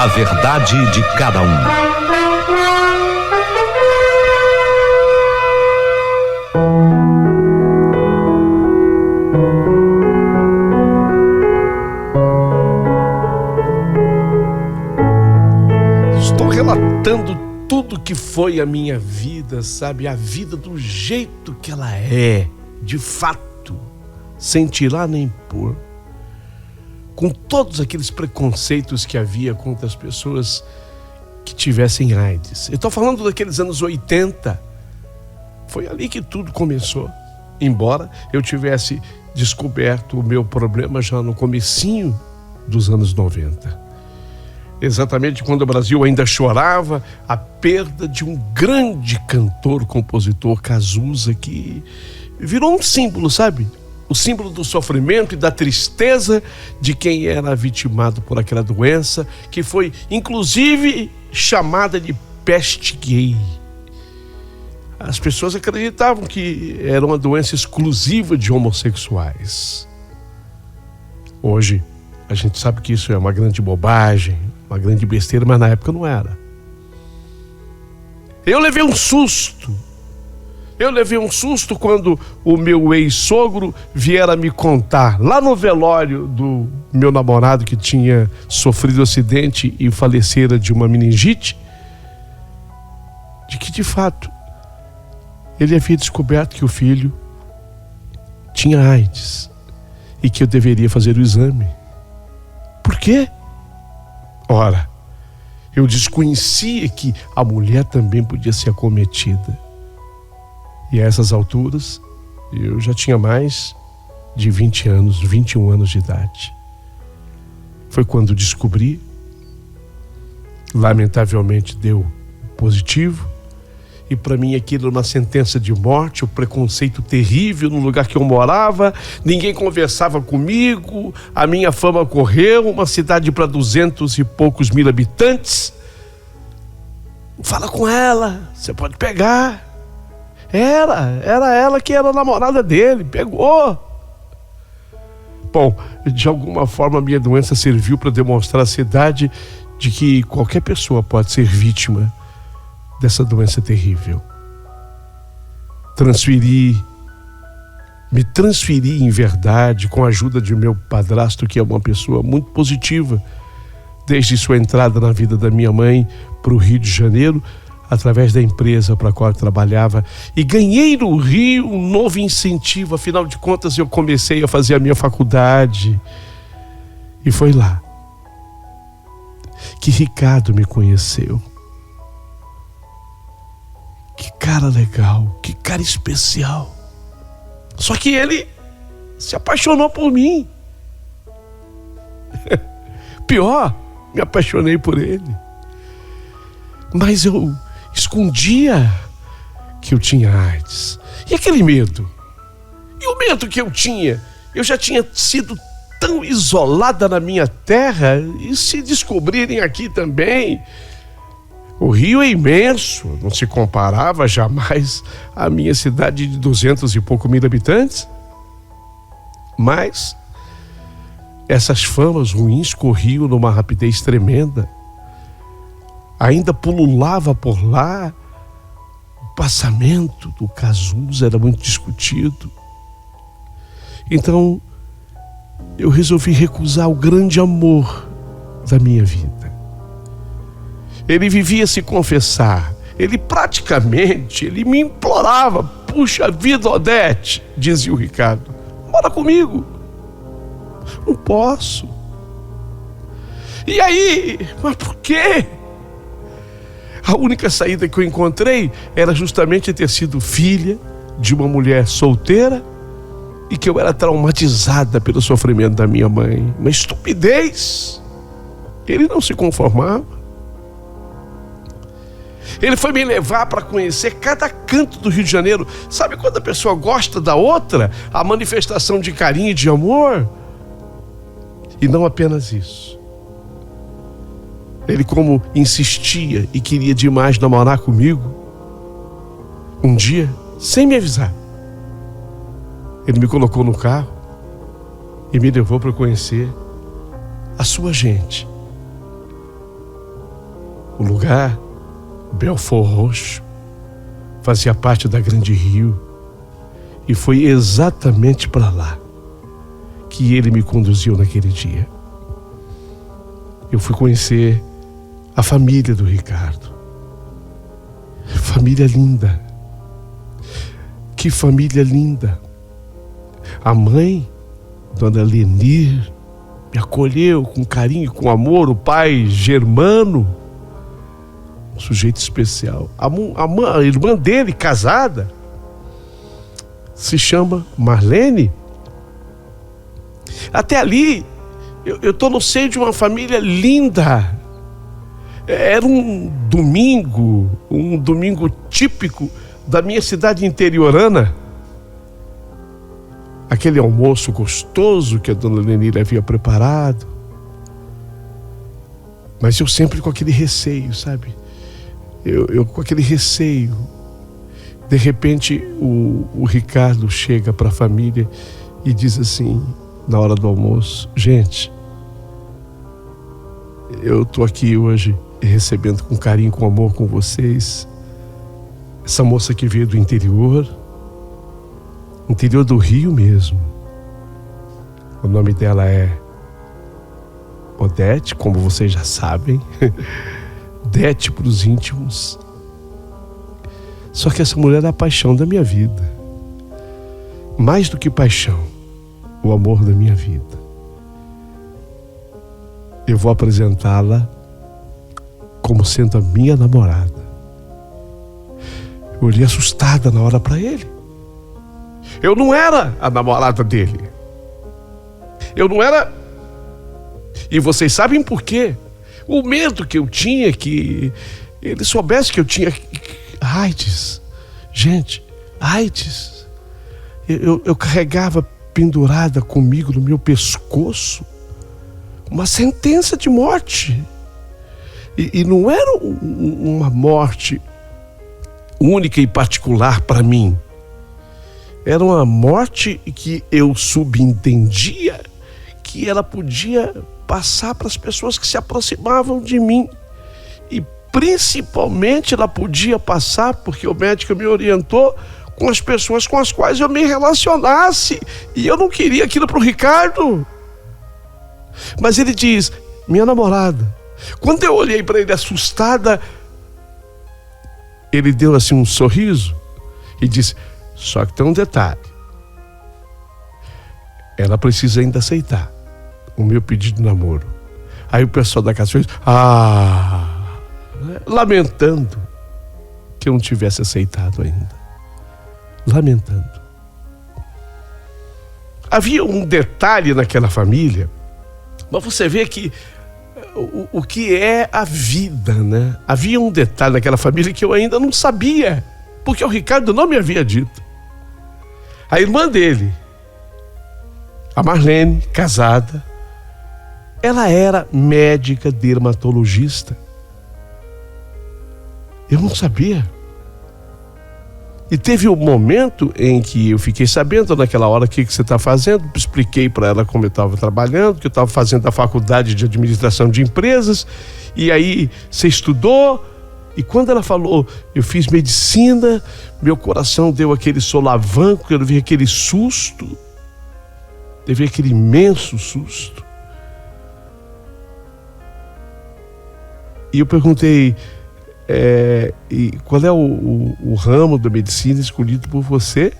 A verdade de cada um. Estou relatando tudo que foi a minha vida, sabe? A vida do jeito que ela é, de fato, sem tirar nem pôr. Com todos aqueles preconceitos que havia contra as pessoas que tivessem AIDS. Eu estou falando daqueles anos 80. Foi ali que tudo começou. Embora eu tivesse descoberto o meu problema já no comecinho dos anos 90. Exatamente quando o Brasil ainda chorava a perda de um grande cantor, compositor, Cazuza, que virou um símbolo, sabe? O símbolo do sofrimento e da tristeza de quem era vitimado por aquela doença, que foi inclusive chamada de peste gay. As pessoas acreditavam que era uma doença exclusiva de homossexuais. Hoje, a gente sabe que isso é uma grande bobagem, uma grande besteira, mas na época não era. Eu levei um susto. Quando o meu ex-sogro viera me contar, lá no velório do meu namorado que tinha sofrido acidente e falecera de uma meningite, de que de fato ele havia descoberto que o filho tinha AIDS e que eu deveria fazer o exame. Por quê? Ora, eu desconhecia que a mulher também podia ser acometida. E a essas alturas, eu já tinha mais de 20 anos, 21 anos de idade. Foi quando descobri, lamentavelmente deu positivo, e para mim aquilo era uma sentença de morte, o preconceito terrível no lugar que eu morava, ninguém conversava comigo, a minha fama correu, uma cidade para 200 e poucos mil habitantes. Fala com ela, você pode pegar. Era ela que era a namorada dele, pegou. Bom, de alguma forma a minha doença serviu para demonstrar à cidade de que qualquer pessoa pode ser vítima dessa doença terrível. Me transferi em verdade com a ajuda de meu padrasto, que é uma pessoa muito positiva, desde sua entrada na vida da minha mãe para o Rio de Janeiro, através da empresa para a qual eu trabalhava, e ganhei no Rio um novo incentivo. Afinal de contas, eu comecei a fazer a minha faculdade. E foi lá que Ricardo me conheceu. Que cara legal, que cara especial. Só que ele se apaixonou por mim. Pior, me apaixonei por ele. Mas eu escondia que eu tinha AIDS. E aquele medo? E o medo que eu tinha? Eu já tinha sido tão isolada na minha terra, e se descobrirem aqui também? O Rio é imenso, não se comparava jamais à minha cidade de 200 e pouco mil habitantes. Mas essas famas ruins corriam numa rapidez tremenda. Ainda pululava por lá, o passamento do Cazuza era muito discutido. Então, eu resolvi recusar o grande amor da minha vida. Ele vivia se confessar, ele me implorava: puxa vida, Odete, dizia o Ricardo, mora comigo. Não posso. E aí, mas por quê? A única saída que eu encontrei era justamente ter sido filha de uma mulher solteira e que eu era traumatizada pelo sofrimento da minha mãe. Uma estupidez. Ele não se conformava. Ele foi me levar para conhecer cada canto do Rio de Janeiro. Sabe quando a pessoa gosta da outra? A manifestação de carinho e de amor. E não apenas isso. Ele, como insistia e queria demais namorar comigo, um dia, sem me avisar, ele me colocou no carro e me levou para conhecer a sua gente. O lugar, Belfort Roxo, fazia parte da Grande Rio, e foi exatamente para lá que ele me conduziu naquele dia. Eu fui conhecer a família do Ricardo. Família linda. Que família linda. A mãe, Dona Lenir, me acolheu com carinho, com amor. O pai, Germano, um sujeito especial. A irmã dele, casada, se chama Marlene. Até ali, eu estou no seio de uma família linda. Era um domingo típico da minha cidade interiorana. Aquele almoço gostoso que a Dona Lenir havia preparado. Mas eu sempre com aquele receio, sabe? Eu com aquele receio. De repente, o Ricardo chega para a família e diz assim, na hora do almoço: gente, eu estou aqui hoje recebendo com carinho, com amor com vocês essa moça que veio do interior do Rio mesmo. O nome dela é Odete, como vocês já sabem. Dete para os íntimos. Só que essa mulher é a paixão da minha vida. Mais do que paixão, o amor da minha vida. Eu vou apresentá-la como sendo a minha namorada. Eu olhei assustada na hora para ele. Eu não era a namorada dele. Eu não era. E vocês sabem por quê? O medo que eu tinha que ele soubesse que eu tinha AIDS. Gente, AIDS. Eu carregava pendurada comigo no meu pescoço uma sentença de morte. E não era uma morte única e particular para mim. Era uma morte que eu subentendia que ela podia passar para as pessoas que se aproximavam de mim. E principalmente ela podia passar, porque o médico me orientou, com as pessoas com as quais eu me relacionasse. E eu não queria aquilo para o Ricardo. Mas ele diz, minha namorada. Quando eu olhei para ele assustada, ele deu assim um sorriso e disse, só que tem um detalhe. Ela precisa ainda aceitar o meu pedido de namoro. Aí o pessoal da casa fez, lamentando que eu não tivesse aceitado ainda. Lamentando. Havia um detalhe naquela família, mas você vê que o que é a vida, né? Havia um detalhe naquela família que eu ainda não sabia, porque o Ricardo não me havia dito. A irmã dele, a Marlene, casada, ela era médica dermatologista. Eu não sabia. E teve um momento em que eu fiquei sabendo naquela hora o que você está fazendo. Expliquei para ela como eu estava trabalhando, que eu estava fazendo a faculdade de administração de empresas. E aí você estudou. E quando ela falou, eu fiz medicina, meu coração deu aquele solavanco, eu vi aquele susto. Teve aquele imenso susto. E eu perguntei, e qual é o ramo da medicina escolhido por você?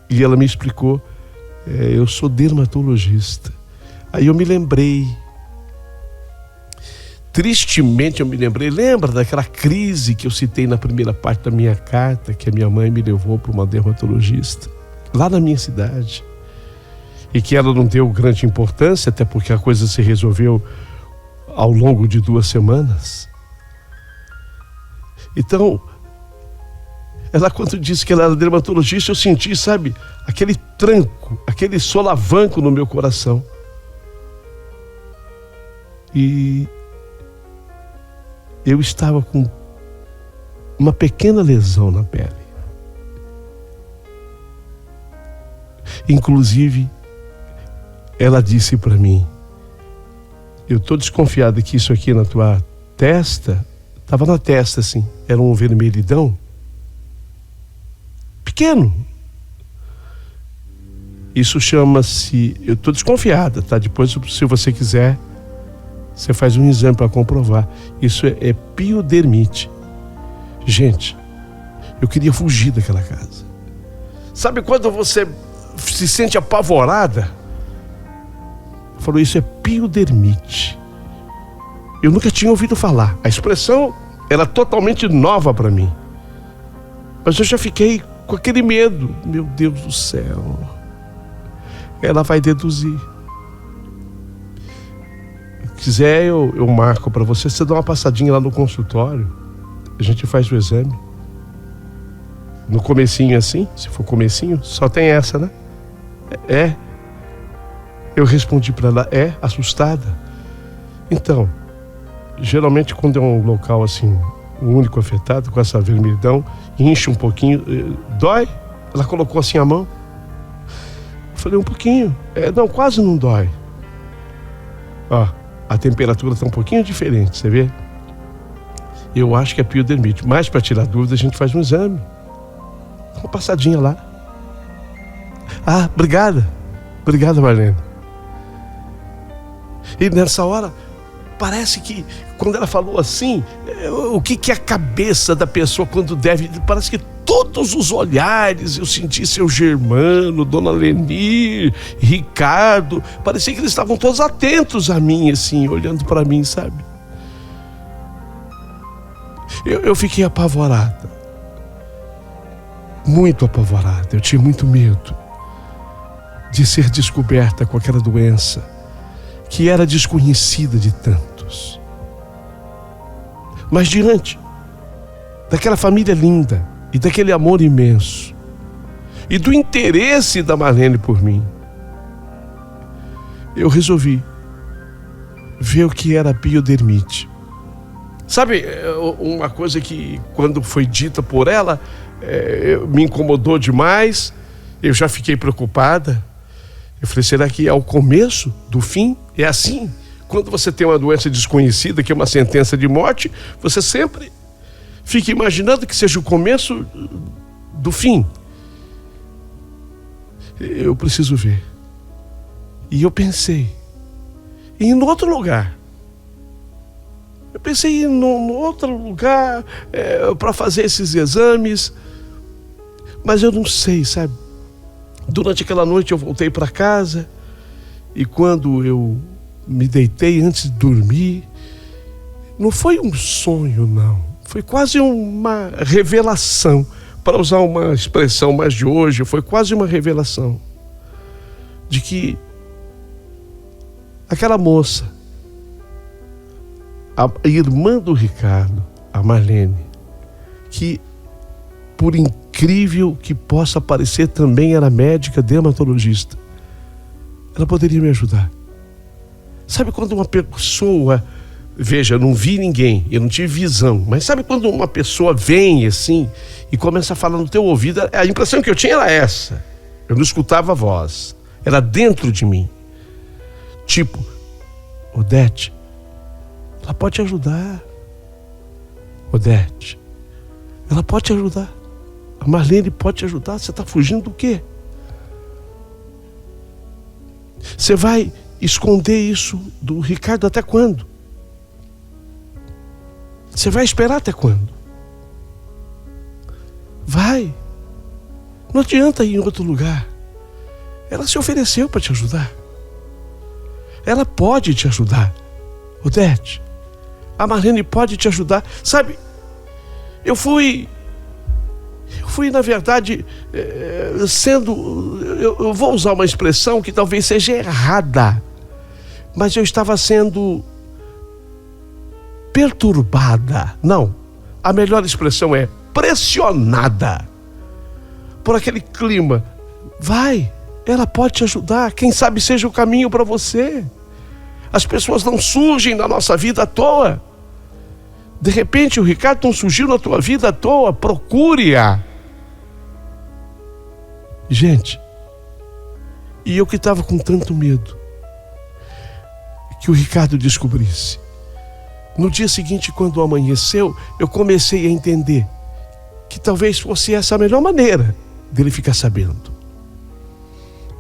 E ela me explicou, eu sou dermatologista. Aí eu me lembrei, tristemente eu me lembrei, lembra daquela crise que eu citei na primeira parte da minha carta, que a minha mãe me levou para uma dermatologista, lá na minha cidade, e que ela não deu grande importância, até porque a coisa se resolveu ao longo de 2 semanas. Então, ela quando disse que ela era dermatologista, eu senti, sabe, aquele tranco, aquele solavanco no meu coração. E eu estava com uma pequena lesão na pele. Inclusive, ela disse para mim, eu estou desconfiada que isso aqui na tua testa, estava na testa assim, era um vermelhidão pequeno. Isso chama-se, eu estou desconfiada, tá? Depois, se você quiser, você faz um exame para comprovar. Isso é piodermite. Gente, eu queria fugir daquela casa. Sabe quando você se sente apavorada? Falou, isso é piodermite. Eu nunca tinha ouvido falar. A expressão era totalmente nova para mim. Mas eu já fiquei com aquele medo. Meu Deus do céu. Ela vai deduzir. Se quiser, eu marco para você. Você dá uma passadinha lá no consultório. A gente faz o exame. No comecinho assim, se for comecinho, só tem essa, né? É. Eu respondi para ela, assustada. Então, geralmente quando é um local assim, o único afetado, com essa vermelhidão, incha um pouquinho, dói? Ela colocou assim a mão. Eu falei, um pouquinho. Não, quase não dói. Ó, a temperatura está um pouquinho diferente, você vê? Eu acho que é piodermite. Mas para tirar dúvida, a gente faz um exame. Dá uma passadinha lá. Ah, obrigada. Obrigada, Marlene. E nessa hora, parece que, quando ela falou assim, o que é a cabeça da pessoa quando deve... Parece que todos os olhares, eu senti seu Germano, Dona Lenir, Ricardo, parecia que eles estavam todos atentos a mim, assim, olhando para mim, sabe? Eu fiquei apavorada. Muito apavorada. Eu tinha muito medo de ser descoberta com aquela doença que era desconhecida de tantos. Mas diante daquela família linda e daquele amor imenso e do interesse da Marlene por mim, eu resolvi ver o que era a piodermite. Sabe, uma coisa que quando foi dita por ela, me incomodou demais, eu já fiquei preocupada. Eu falei, será que é o começo do fim? É assim, quando você tem uma doença desconhecida, que é uma sentença de morte, você sempre fica imaginando que seja o começo do fim. Eu preciso ver. E eu pensei em ir em outro lugar. Eu pensei em ir em outro lugar para fazer esses exames, mas eu não sei, sabe? Durante aquela noite eu voltei para casa e quando eu me deitei antes de dormir, não foi um sonho, não. Foi quase uma revelação, para usar uma expressão mais de hoje, foi quase uma revelação de que aquela moça, a irmã do Ricardo, a Marlene, que por incrível que possa parecer, também era médica dermatologista. Ela poderia me ajudar. Sabe quando uma pessoa... Veja, eu não vi ninguém, eu não tive visão. Mas sabe quando uma pessoa vem assim e começa a falar no teu ouvido? A impressão que eu tinha era essa. Eu não escutava a voz. Era dentro de mim. Tipo, Odete, ela pode te ajudar. Odete, ela pode te ajudar. A Marlene pode te ajudar. Você está fugindo do quê? Você vai esconder isso do Ricardo até quando? Você vai esperar até quando? Vai. Não adianta ir em outro lugar. Ela se ofereceu para te ajudar. Ela pode te ajudar. Odete, a Marlene pode te ajudar. Sabe, eu fui na verdade, eu vou usar uma expressão que talvez seja errada, mas eu estava sendo perturbada. Não, a melhor expressão é pressionada por aquele clima. Vai, ela pode te ajudar. Quem sabe seja o caminho para você. As pessoas não surgem na nossa vida à toa. De repente o Ricardo não surgiu na tua vida à toa. Procure-a. Gente, e eu que estava com tanto medo que o Ricardo descobrisse. No dia seguinte, quando amanheceu, eu comecei a entender que talvez fosse essa a melhor maneira dele ficar sabendo.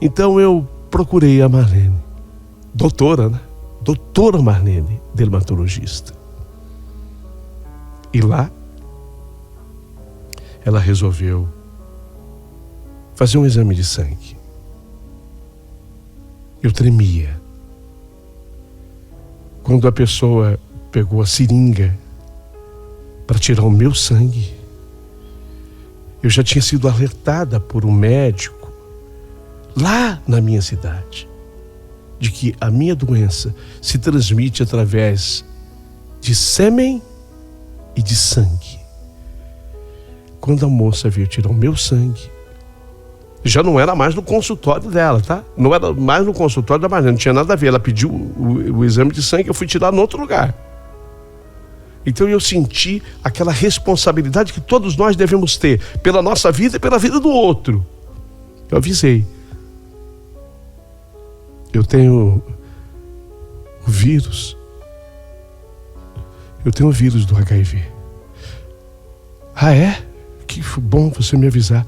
Então eu procurei a Marlene, doutora, né? Doutora Marlene, dermatologista. E lá, ela resolveu fazer um exame de sangue. Eu tremia. Quando a pessoa pegou a seringa para tirar o meu sangue, eu já tinha sido alertada por um médico lá na minha cidade de que a minha doença se transmite através de sêmen e de sangue. Quando a moça veio tirar o meu sangue, já não era mais no consultório dela, tá? Não era mais no consultório da Marlene, não tinha nada a ver. Ela pediu o exame de sangue, eu fui tirar em outro lugar. Então eu senti aquela responsabilidade que todos nós devemos ter pela nossa vida e pela vida do outro. Eu avisei. Eu tenho o vírus. Eu tenho o vírus do HIV. Ah, é? Que bom você me avisar.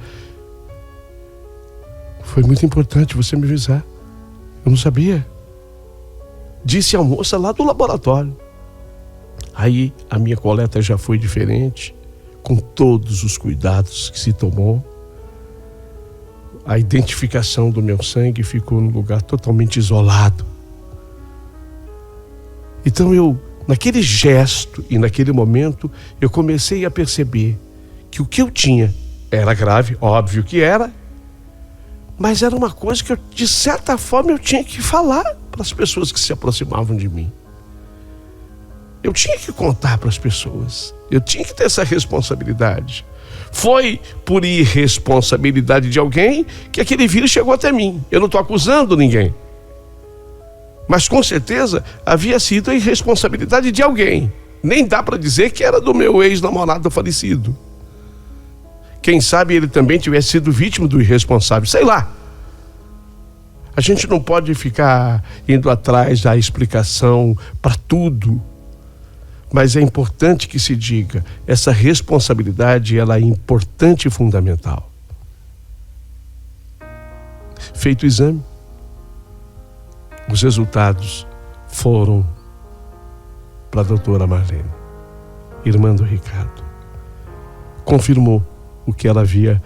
Foi muito importante você me avisar. Eu não sabia. Disse a moça lá do laboratório. Aí a minha coleta já foi diferente, com todos os cuidados que se tomou. A identificação do meu sangue ficou num lugar totalmente isolado. Então eu, naquele gesto e naquele momento, eu comecei a perceber que o que eu tinha era grave, óbvio que era, mas era uma coisa que eu, de certa forma, eu tinha que falar para as pessoas que se aproximavam de mim. Eu tinha que contar para as pessoas. Eu tinha que ter essa responsabilidade. Foi por irresponsabilidade de alguém que aquele vírus chegou até mim. Eu não estou acusando ninguém. Mas com certeza havia sido a irresponsabilidade de alguém. Nem dá para dizer que era do meu ex-namorado falecido. Quem sabe ele também tivesse sido vítima do irresponsável. Sei lá. A gente não pode ficar indo atrás da explicação para tudo. Mas é importante que se diga, essa responsabilidade ela é importante e fundamental. Feito o exame, os resultados foram para a doutora Marlene, irmã do Ricardo. Confirmou o que ela havia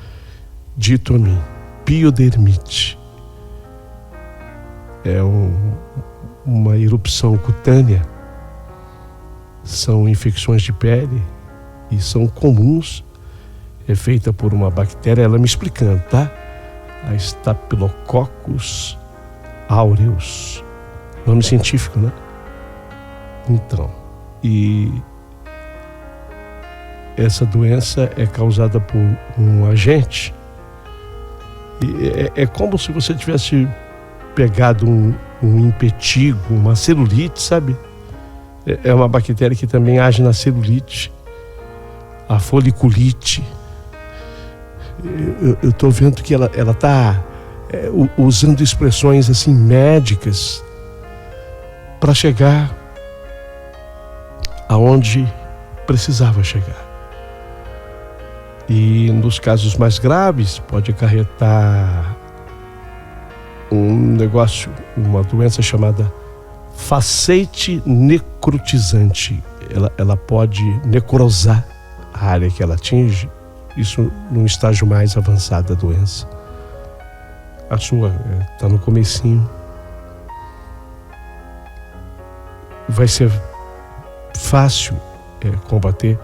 dito a mim, piodermite. É uma erupção cutânea. São infecções de pele e são comuns, é feita por uma bactéria, ela me explicando, tá? A Staphylococcus aureus, nome científico, né? Então, e essa doença é causada por um agente, e é como se você tivesse pegado um impetigo, uma celulite, sabe? É uma bactéria que também age na celulite, a foliculite. Eu estou vendo que ela está usando expressões assim médicas para chegar aonde precisava chegar. E nos casos mais graves pode acarretar um negócio, uma doença chamada facete necrotizante. Ela pode necrosar a área que ela atinge, isso num estágio mais avançado da doença. A sua está no comecinho. Vai ser fácil combater.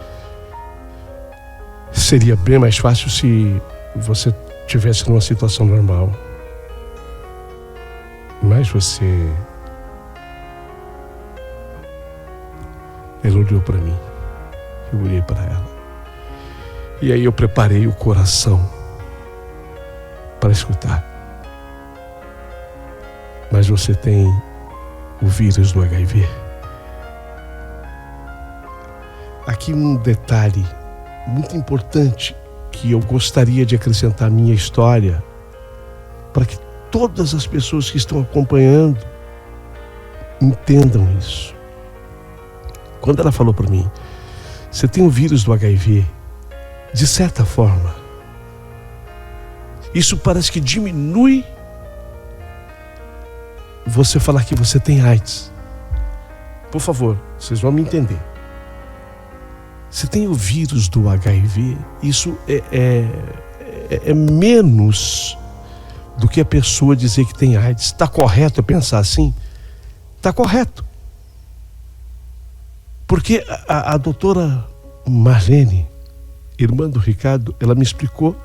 Seria bem mais fácil se você estivesse numa situação normal. Mas você... Ela olhou para mim, eu olhei para ela. E aí eu preparei o coração para escutar. Mas você tem o vírus do HIV. Aqui um detalhe muito importante que eu gostaria de acrescentar à minha história, para que todas as pessoas que estão acompanhando entendam isso. Quando ela falou para mim, você tem o vírus do HIV, de certa forma, isso parece que diminui você falar que você tem AIDS. Por favor, vocês vão me entender. Você tem o vírus do HIV, isso é menos do que a pessoa dizer que tem AIDS. Está correto eu pensar assim? Está correto. Porque a doutora Marlene, irmã do Ricardo, ela me explicou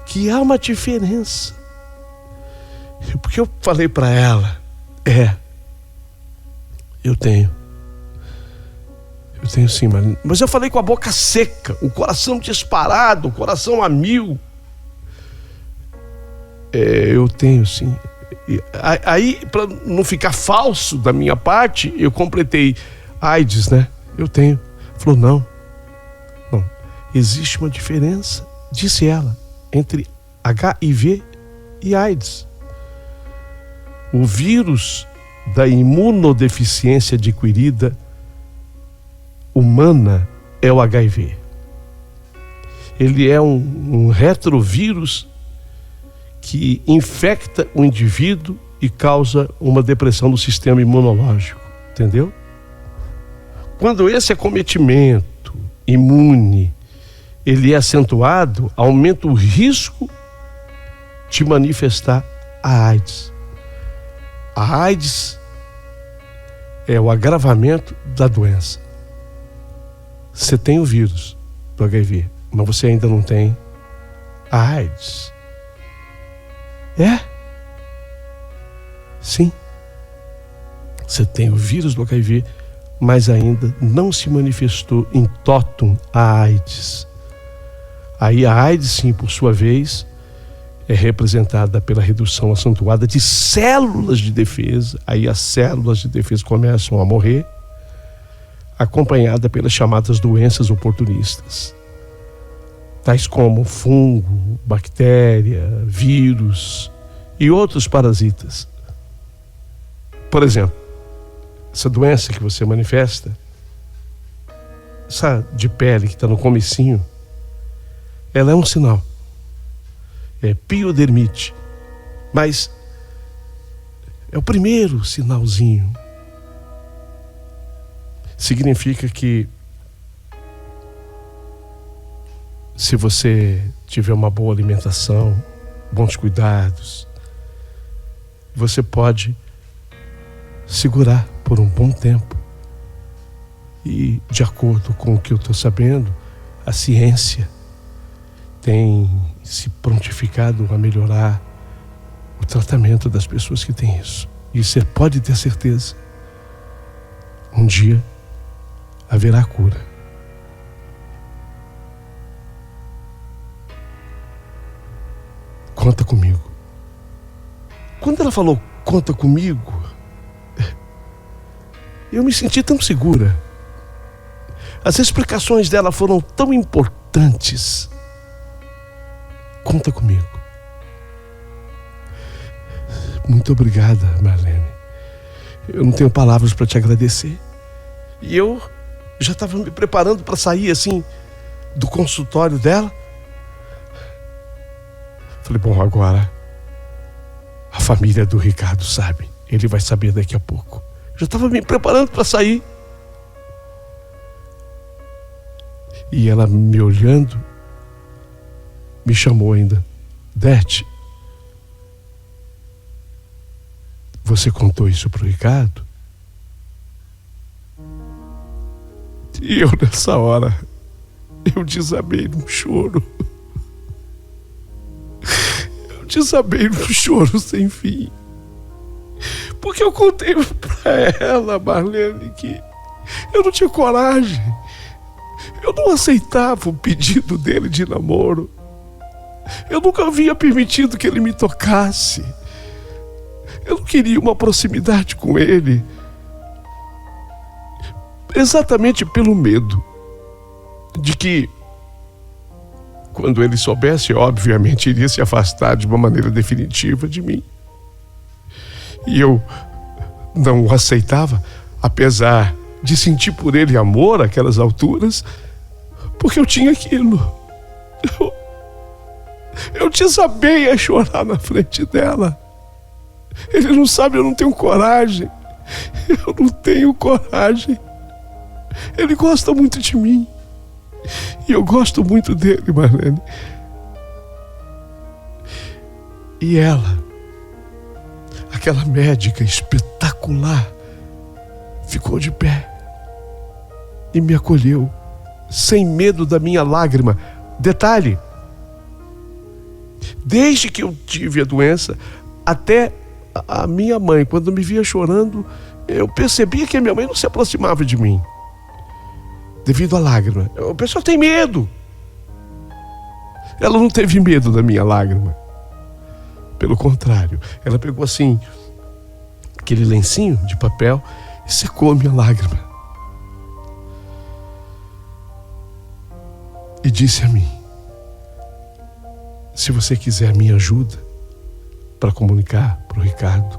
que há uma diferença. Porque eu falei para ela, eu tenho sim, Marlene. Mas eu falei com a boca seca, o coração disparado, o coração a mil. Eu tenho sim. Aí, para não ficar falso da minha parte, eu completei: AIDS, né? Eu tenho. Falou, não. Existe uma diferença, disse ela, entre HIV e AIDS. O vírus da imunodeficiência adquirida humana é o HIV. Ele é um retrovírus que infecta o indivíduo e causa uma depressão do sistema imunológico, entendeu? Quando esse acometimento imune ele é acentuado, aumenta o risco de manifestar a AIDS. A AIDS é o agravamento da doença. Você tem o vírus do HIV, mas você ainda não tem a AIDS. Sim. Você tem o vírus do HIV, mas ainda não se manifestou em totum a AIDS. Aí a AIDS, sim, por sua vez, é representada pela redução acentuada de células de defesa. Aí as células de defesa começam a morrer, acompanhada pelas chamadas doenças oportunistas, tais como fungo, bactéria, vírus e outros parasitas. Por exemplo, essa doença que você manifesta, essa de pele que está no comecinho, ela é um sinal. É piodermite. Mas é o primeiro sinalzinho. Significa que se você tiver uma boa alimentação, bons cuidados, você pode segurar por um bom tempo. E, de acordo com o que eu estou sabendo, a ciência tem se prontificado a melhorar o tratamento das pessoas que têm isso. E você pode ter certeza, um dia haverá cura. Conta comigo. Quando ela falou conta comigo, eu me senti tão segura. As explicações dela foram tão importantes. Conta comigo. Muito obrigada, Marlene. Eu não tenho palavras para te agradecer. E eu já estava me preparando para sair assim do consultório dela. Falei, bom, agora a família do Ricardo sabe. Ele vai saber daqui a pouco. Já estava me preparando para sair. E ela me olhando, me chamou ainda. Dete, você contou isso pro Ricardo? E eu nessa hora, eu desabei num choro. Eu desabei num choro sem fim. Porque eu contei pra ela, Marlene, que eu não tinha coragem. Eu não aceitava o pedido dele de namoro. Eu nunca havia permitido que ele me tocasse. Eu não queria uma proximidade com ele. Exatamente pelo medo de que, quando ele soubesse, obviamente iria se afastar de uma maneira definitiva de mim. E eu não o aceitava, apesar de sentir por ele amor àquelas alturas, porque eu tinha aquilo. Eu desabei a chorar na frente dela. Ele não sabe, eu não tenho coragem. Eu não tenho coragem. Ele gosta muito de mim. E eu gosto muito dele, Marlene. E ela, aquela médica espetacular, ficou de pé e me acolheu, sem medo da minha lágrima. Detalhe, desde que eu tive a doença, até a minha mãe, quando me via chorando, eu percebia que a minha mãe não se aproximava de mim, devido à lágrima. A pessoa tem medo. Ela não teve medo da minha lágrima. Pelo contrário, ela pegou assim, aquele lencinho de papel e secou a minha lágrima. E disse a mim: se você quiser minha ajuda para comunicar para o Ricardo,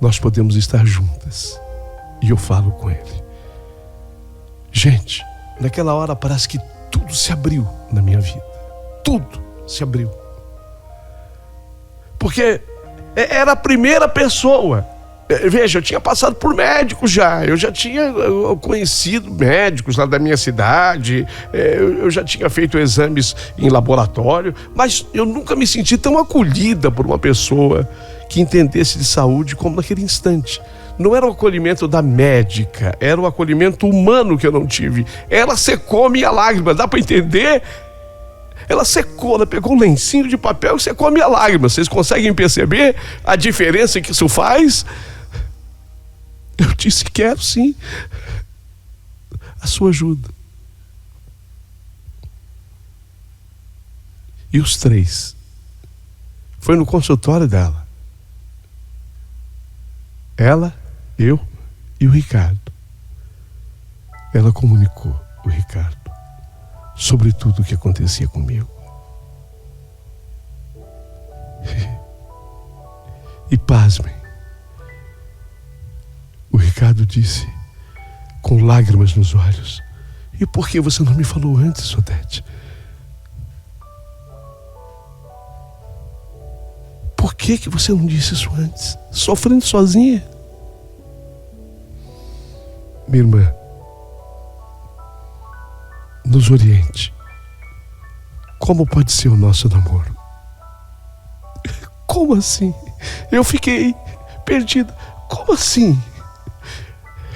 nós podemos estar juntas. E eu falo com ele. Gente, naquela hora parece que tudo se abriu na minha vida. Tudo se abriu. Porque era a primeira pessoa. Veja, eu tinha passado por médicos já. Eu já tinha conhecido médicos lá da minha cidade. Eu já tinha feito exames em laboratório. Mas eu nunca me senti tão acolhida por uma pessoa que entendesse de saúde como naquele instante. Não era o acolhimento da médica, era o acolhimento humano que eu não tive. Ela secou a minha lágrima, dá para entender? Ela secou, ela pegou um lencinho de papel e secou a minha lágrima. Vocês conseguem perceber a diferença que isso faz? Eu disse: quero sim a sua ajuda. E os três. Foi no consultório dela. Ela, eu e o Ricardo. Ela comunicou o Ricardo sobre tudo o que acontecia comigo. E pasmem, o Ricardo disse, com lágrimas nos olhos: e por que você não me falou antes, Odete? Por que você não disse isso antes? Sofrendo sozinha? Minha irmã, nos oriente. Como pode ser o nosso namoro? Como assim? Eu fiquei perdida. Como assim?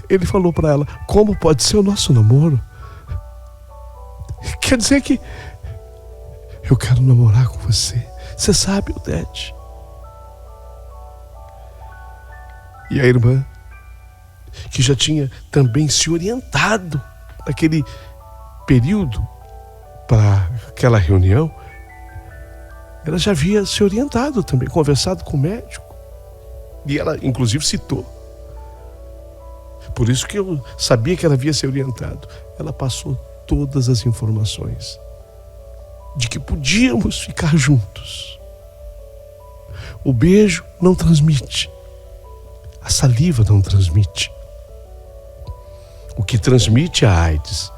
Ele falou para ela: como pode ser o nosso namoro? Quer dizer que eu quero namorar com você. Você sabe, Odete. E a irmã, que já tinha também se orientado naquele período para aquela reunião, ela já havia se orientado também, conversado com o médico. E ela, inclusive, citou. Por isso que eu sabia que ela havia se orientado. Ela passou todas as informações de que podíamos ficar juntos. O beijo não transmite. A saliva não transmite. O que transmite a AIDS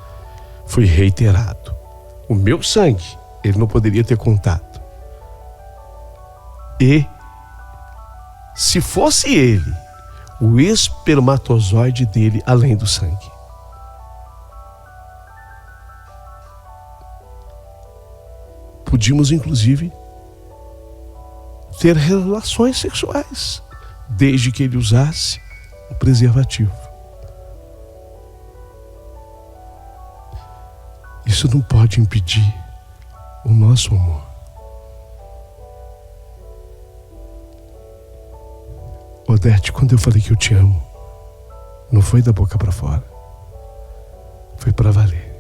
foi reiterado. O meu sangue, ele não poderia ter contato. E, se fosse ele, o espermatozoide dele além do sangue. Podíamos, inclusive, ter relações sexuais, desde que ele usasse o preservativo. Isso não pode impedir o nosso amor. Odete, quando eu falei que eu te amo, não foi da boca para fora. Foi para valer.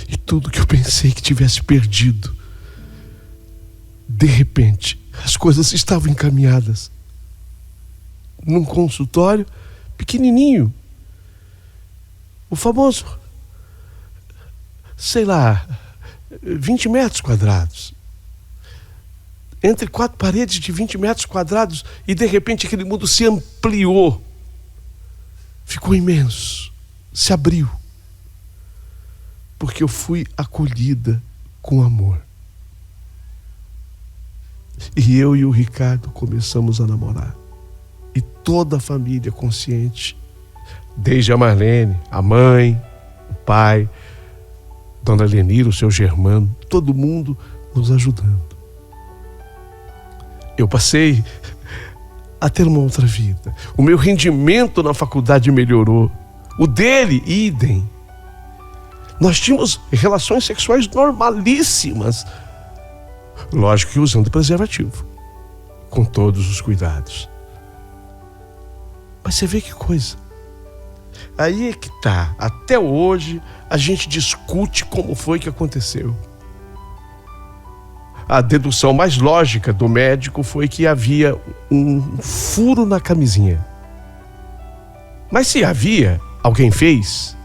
E tudo que eu pensei que tivesse perdido, de repente, as coisas estavam encaminhadas. Num consultório pequenininho. O famoso, sei lá, 20 metros quadrados. entre 4 paredes de 20 metros quadrados, e de repente aquele mundo se ampliou, ficou imenso, se abriu, porque eu fui acolhida com amor. E eu e o Ricardo começamos a namorar, e toda a família consciente, desde a Marlene, a mãe, o pai, Dona Lenira, o seu Germano, todo mundo nos ajudando. Eu passei a ter uma outra vida. O meu rendimento na faculdade melhorou. O dele, idem. Nós tínhamos relações sexuais normalíssimas. Lógico que usando preservativo, com todos os cuidados. Mas você vê que coisa. Aí é que tá. Até hoje a gente discute como foi que aconteceu. A dedução mais lógica do médico foi que havia um furo na camisinha. Mas se havia, alguém fez?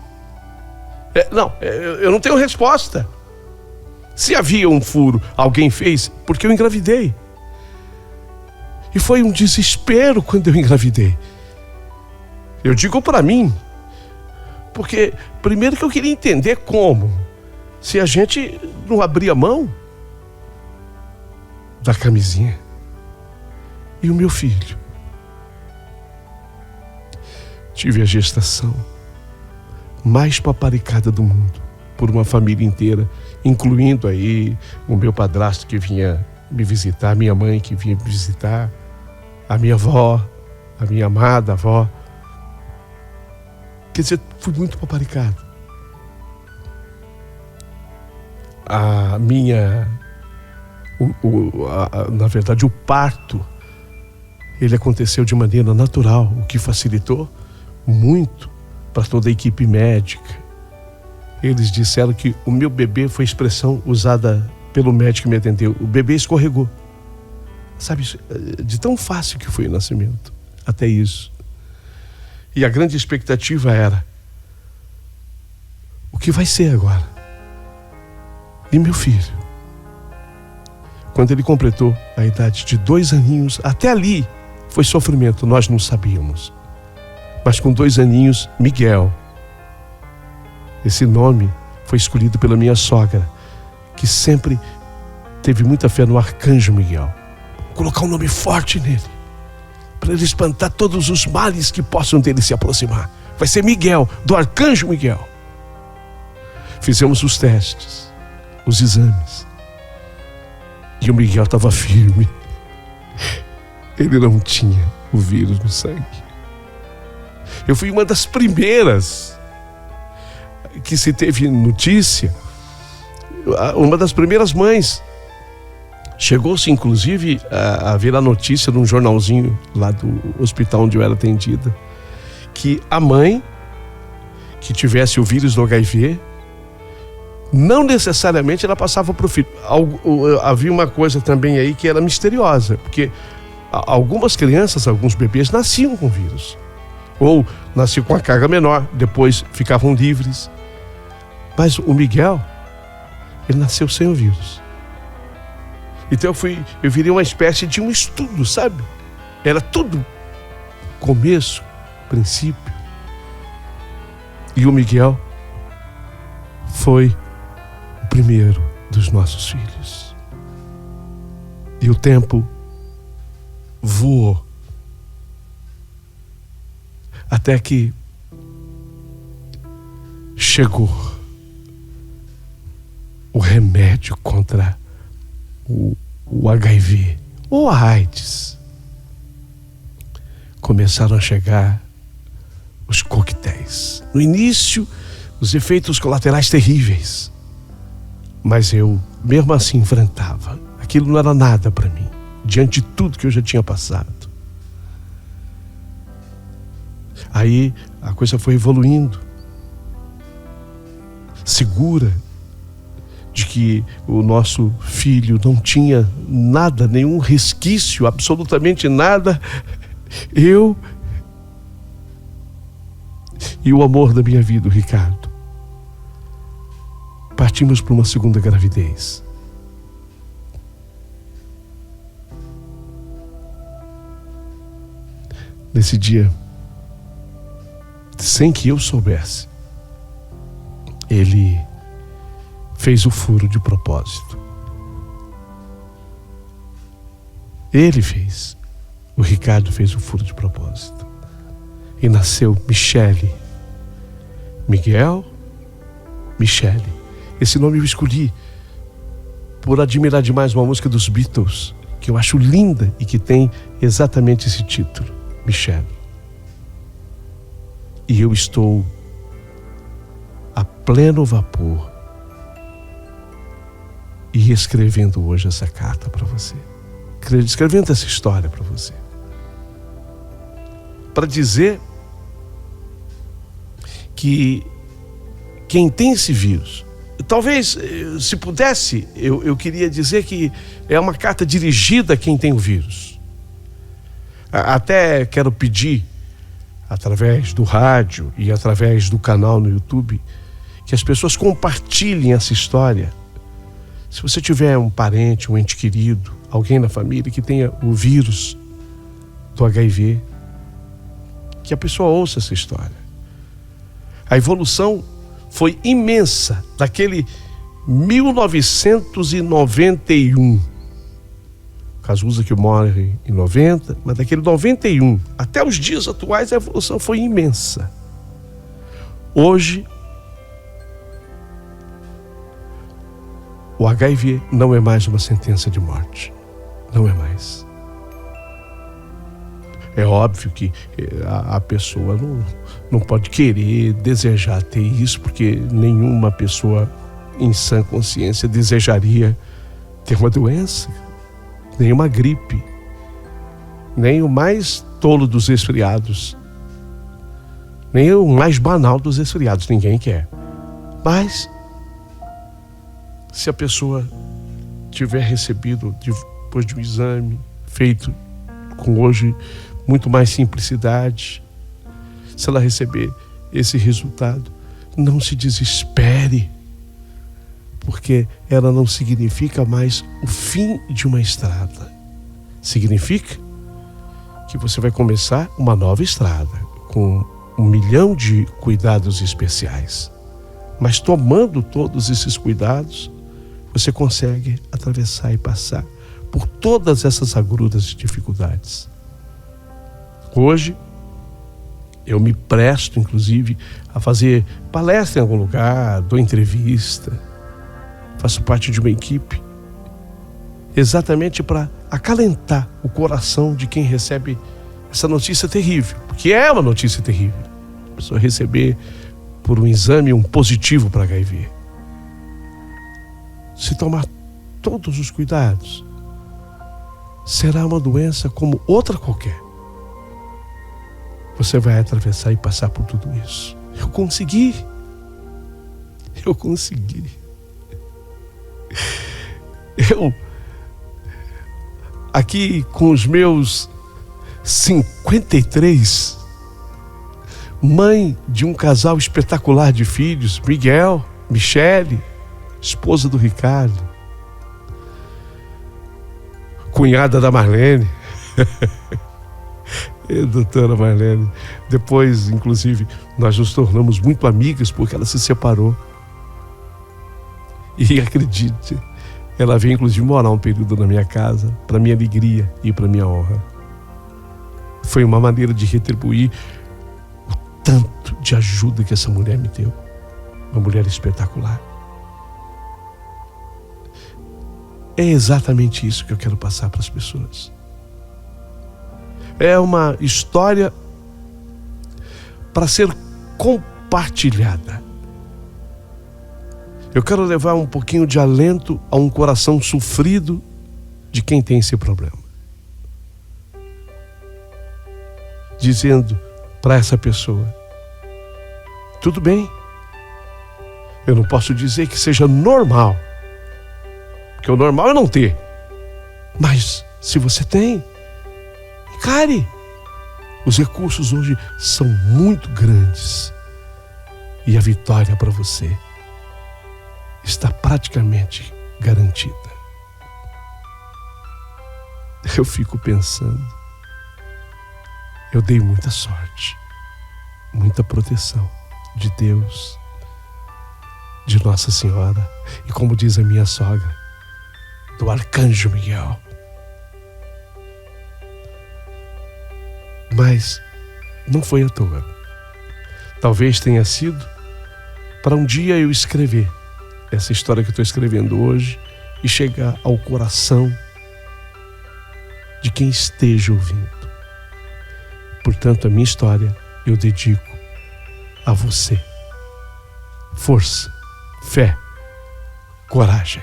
Eu não tenho resposta. Se havia um furo, alguém fez, porque eu engravidei. E foi um desespero quando eu engravidei. Eu digo para mim, porque primeiro que eu queria entender como, se a gente não abria mão da camisinha. E o meu filho. Tive a gestação mais paparicada do mundo, por uma família inteira, incluindo aí o meu padrasto que vinha me visitar, a minha mãe que vinha me visitar, a minha avó, a minha amada avó. Quer dizer, fui muito paparicado. Na verdade, o parto, ele aconteceu de maneira natural, o que facilitou muito para toda a equipe médica. Eles disseram que o meu bebê foi a expressão usada pelo médico que me atendeu. O bebê escorregou. Sabe, de tão fácil que foi o nascimento, até isso. E a grande expectativa era: o que vai ser agora? E meu filho? Quando ele completou a idade de 2 aninhos, até ali foi sofrimento, nós não sabíamos. Mas com 2 aninhos, Miguel. Esse nome foi escolhido pela minha sogra, que sempre teve muita fé no Arcanjo Miguel. Vou colocar um nome forte nele, para ele espantar todos os males que possam dele se aproximar. Vai ser Miguel, do Arcanjo Miguel. Fizemos os testes, os exames. E o Miguel estava firme. Ele não tinha o vírus no sangue. Eu fui uma das primeiras que se teve notícia. Uma das primeiras mães. Chegou-se, inclusive, a ver a notícia num jornalzinho lá do hospital onde eu era atendida, que a mãe que tivesse o vírus do HIV, não necessariamente ela passava para o filho. Havia uma coisa também aí que era misteriosa, porque algumas crianças, alguns bebês nasciam com vírus, ou nasciam com a carga menor, depois ficavam livres. Mas o Miguel, ele nasceu sem o vírus. Então eu virei uma espécie de um estudo, sabe? Era tudo começo, princípio. E o Miguel foi o primeiro dos nossos filhos. E o tempo voou. Até que chegou o remédio contra o HIV ou a AIDS. Começaram a chegar os coquetéis. No início, os efeitos colaterais terríveis. Mas eu, mesmo assim, enfrentava. Aquilo não era nada para mim, diante de tudo que eu já tinha passado. Aí a coisa foi evoluindo. Segura de que o nosso filho não tinha nada, nenhum resquício, absolutamente nada. Eu e o amor da minha vida, o Ricardo, partimos para uma segunda gravidez. Nesse dia, sem que eu soubesse, ele fez o furo de propósito. Ele fez. O Ricardo fez o furo de propósito. E nasceu Michele. Miguel, Michele. Esse nome eu escolhi por admirar demais uma música dos Beatles, que eu acho linda e que tem exatamente esse título, Michele. E eu estou a pleno vapor e escrevendo hoje essa carta para você. Escrevendo essa história para você. Para dizer que quem tem esse vírus, talvez, se pudesse, eu queria dizer que é uma carta dirigida a quem tem o vírus. Até quero pedir, através do rádio e através do canal no YouTube, que as pessoas compartilhem essa história. Se você tiver um parente, um ente querido, alguém na família que tenha o vírus do HIV, que a pessoa ouça essa história. A evolução foi imensa daquele 1991. Cazuza que morre em 90, mas daquele 91 até os dias atuais a evolução foi imensa. Hoje, o HIV não é mais uma sentença de morte. Não é mais. É óbvio que a pessoa não pode querer, desejar ter isso, porque nenhuma pessoa em sã consciência desejaria ter uma doença, nem uma gripe, nem o mais tolo dos resfriados, nem o mais banal dos resfriados, ninguém quer. Mas, se a pessoa tiver recebido, depois de um exame feito com hoje muito mais simplicidade, se ela receber esse resultado, não se desespere, porque ela não significa mais o fim de uma estrada. Significa que você vai começar uma nova estrada, com 1 milhão de cuidados especiais. Mas tomando todos esses cuidados, você consegue atravessar e passar por todas essas agruras de dificuldades. Hoje, eu me presto, inclusive, a fazer palestra em algum lugar, dou entrevista, faço parte de uma equipe, exatamente para acalentar o coração de quem recebe essa notícia terrível, porque é uma notícia terrível. A pessoa receber por um exame um positivo para HIV. Se tomar todos os cuidados, será uma doença como outra qualquer. Você vai atravessar e passar por tudo isso. Eu consegui. Eu, aqui com os meus 53, mãe de um casal espetacular de filhos, Miguel, Michele, esposa do Ricardo, cunhada da Marlene, doutora Marlene. Depois, inclusive, nós nos tornamos muito amigas porque ela se separou. E acredite, ela veio inclusive morar um período na minha casa, para minha alegria e para minha honra. Foi uma maneira de retribuir o tanto de ajuda que essa mulher me deu. Uma mulher espetacular. É exatamente isso que eu quero passar para as pessoas. É uma história para ser compartilhada. Eu quero levar um pouquinho de alento a um coração sofrido de quem tem esse problema. Dizendo para essa pessoa: tudo bem, eu não posso dizer que seja normal, porque o normal é não ter. Mas se você tem, encare. Os recursos hoje são muito grandes e a vitória para você está praticamente garantida. Eu fico pensando, eu dei muita sorte, muita proteção de Deus, de Nossa Senhora e, como diz a minha sogra, do Arcanjo Miguel. Mas não foi à toa. Talvez tenha sido para um dia eu escrever essa história que eu estou escrevendo hoje e chegar ao coração de quem esteja ouvindo. Portanto, a minha história eu dedico a você. Força, fé, coragem.